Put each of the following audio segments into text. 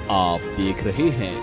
आप देख रहे हैं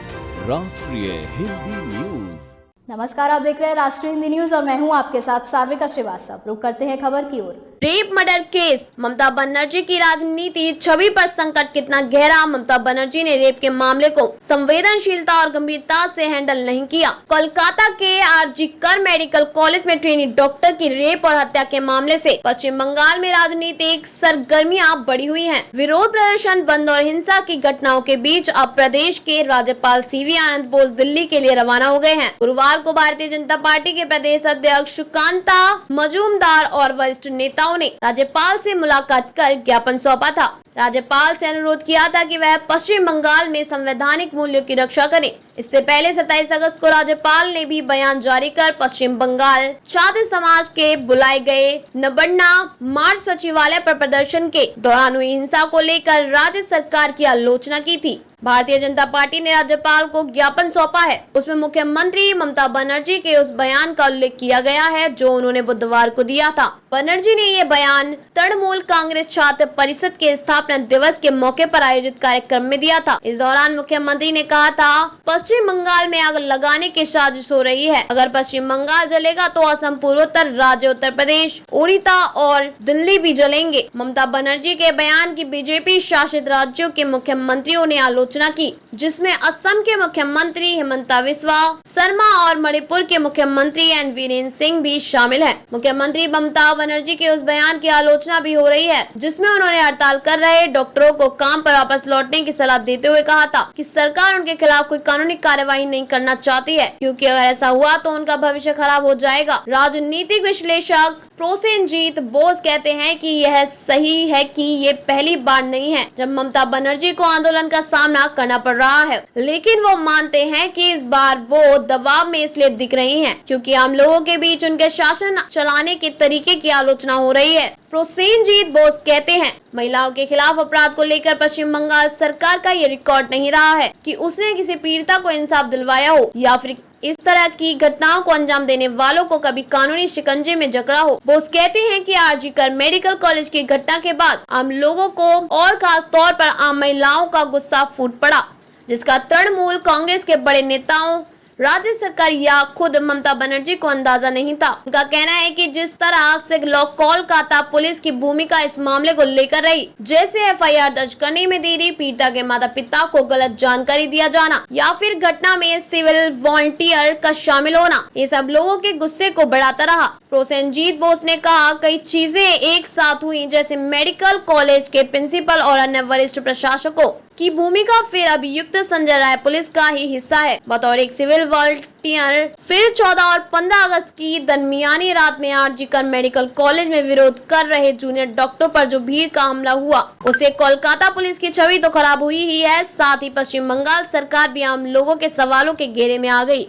राष्ट्रीय हिंदी न्यूज। नमस्कार, आप देख रहे हैं राष्ट्रीय हिंदी न्यूज और मैं हूं आपके साथ साविका श्रीवास्तव। रुक करते हैं खबर की ओर। Rape murder case, Mamata Banerjee की राजनीति छवि पर संकट कितना गहरा। ममता बनर्जी ने रेप के मामले को संवेदनशीलता और गंभीरता से हैंडल नहीं किया। कोलकाता के आरजी कर मेडिकल कॉलेज में ट्रेनी डॉक्टर की रेप और हत्या के मामले से पश्चिम बंगाल में राजनीतिक सरगर्मियां बढ़ी हुई हैं। विरोध प्रदर्शन, बंद और हिंसा की घटनाओं के बीच अब प्रदेश के राज्यपाल सीवी आनंद बोस दिल्ली के लिए रवाना हो गए हैं। गुरुवार को भारतीय जनता पार्टी के प्रदेश अध्यक्ष सुकांता मजूमदार और वरिष्ठ नेताओं ने राज्यपाल से मुलाकात कर ज्ञापन सौंपा था। राज्यपाल से अनुरोध किया था कि वह पश्चिम बंगाल में संवैधानिक मूल्यों की रक्षा करें। इससे पहले 27 अगस्त को राज्यपाल ने भी बयान जारी कर पश्चिम बंगाल छात्र समाज के बुलाए गए नबन्ना मार्च सचिवालय पर प्रदर्शन के दौरान हुई हिंसा को लेकर राज्य सरकार की आलोचना की थी। भारतीय जनता पार्टी ने राज्यपाल को ज्ञापन सौंपा है। उसमें मुख्यमंत्री ममता बनर्जी के उस बयान का उल्लेख किया गया है जो उन्होंने बुधवार को दिया था। बनर्जी ने ये बयान तृणमूल कांग्रेस छात्र परिषद के स्थापना दिवस के मौके पर आयोजित कार्यक्रम में दिया था। इस दौरान मुख्यमंत्री ने कहा था, पश्चिम बंगाल में आग लगाने की साजिश हो रही है। अगर पश्चिम बंगाल जलेगा तो असम, पूर्वोत्तर राज्य उत्तर प्रदेश, उड़ीसा और दिल्ली भी जलेंगे। ममता बनर्जी के बयान की बीजेपी शासित राज्यों के मुख्यमंत्रियों ने आलोचना की, जिसमें असम के मुख्यमंत्री हिमंता बिस्वा शर्मा और मणिपुर के मुख्यमंत्री एन वीरेंद्र सिंह भी शामिल हैं। मुख्यमंत्री ममता बनर्जी के उस बयान की आलोचना भी हो रही है जिसमें उन्होंने हड़ताल कर रहे डॉक्टरों को काम पर वापस लौटने की सलाह देते हुए कहा था कि सरकार उनके खिलाफ कोई कानूनी कार्यवाही नहीं करना चाहती है, क्योंकि अगर ऐसा हुआ तो उनका भविष्य खराब हो जाएगा। राजनीतिक विश्लेषक प्रोसेनजीत बोस कहते हैं कि यह सही है कि ये पहली बार नहीं है जब ममता बनर्जी को आंदोलन का सामना करना पड़ रहा है, लेकिन वो मानते हैं कि इस बार वो दबाव में इसलिए दिख रही हैं क्योंकि आम लोगों के बीच उनके शासन चलाने के तरीके की आलोचना हो रही है। प्रोसेनजीत बोस कहते हैं, महिलाओं के खिलाफ अपराध को लेकर पश्चिम बंगाल सरकार का ये रिकॉर्ड नहीं रहा है कि उसने किसी पीड़िता को इंसाफ दिलवाया हो या फिर इस तरह की घटनाओं को अंजाम देने वालों को कभी कानूनी शिकंजे में जकड़ा हो। बोस कहते हैं कि आरजी कर मेडिकल कॉलेज की घटना के बाद आम लोगों को और खास तौर पर आम महिलाओं का गुस्सा फूट पड़ा, जिसका तृणमूल कांग्रेस के बड़े नेताओं, राज्य सरकार या खुद ममता बनर्जी को अंदाजा नहीं था। उनका कहना है कि जिस तरह से कोलकाता पुलिस की भूमिका इस मामले को लेकर रही, जैसे एफआईआर दर्ज करने में देरी, पीड़िता के माता पिता को गलत जानकारी दिया जाना या फिर घटना में सिविल वॉलंटियर का शामिल होना, ये सब लोगों के गुस्से को बढ़ाता रहा। प्रोसेनजीत बोस ने कहा, कई चीजें एक साथ हुई, जैसे मेडिकल कॉलेज के प्रिंसिपल और अन्य वरिष्ठ प्रशासकों की भूमिका फिर अभियुक्त संजय राय पुलिस का ही हिस्सा है बतौर एक सिविल वॉलंटियर। फिर 14 और 15 अगस्त की दरमियानी रात में आरजी कर मेडिकल कॉलेज में विरोध कर रहे जूनियर डॉक्टर पर जो भीड़ का हमला हुआ, उससे कोलकाता पुलिस की छवि तो खराब हुई ही है, साथ ही पश्चिम बंगाल सरकार भी आम लोगों के सवालों के घेरे में आ गई।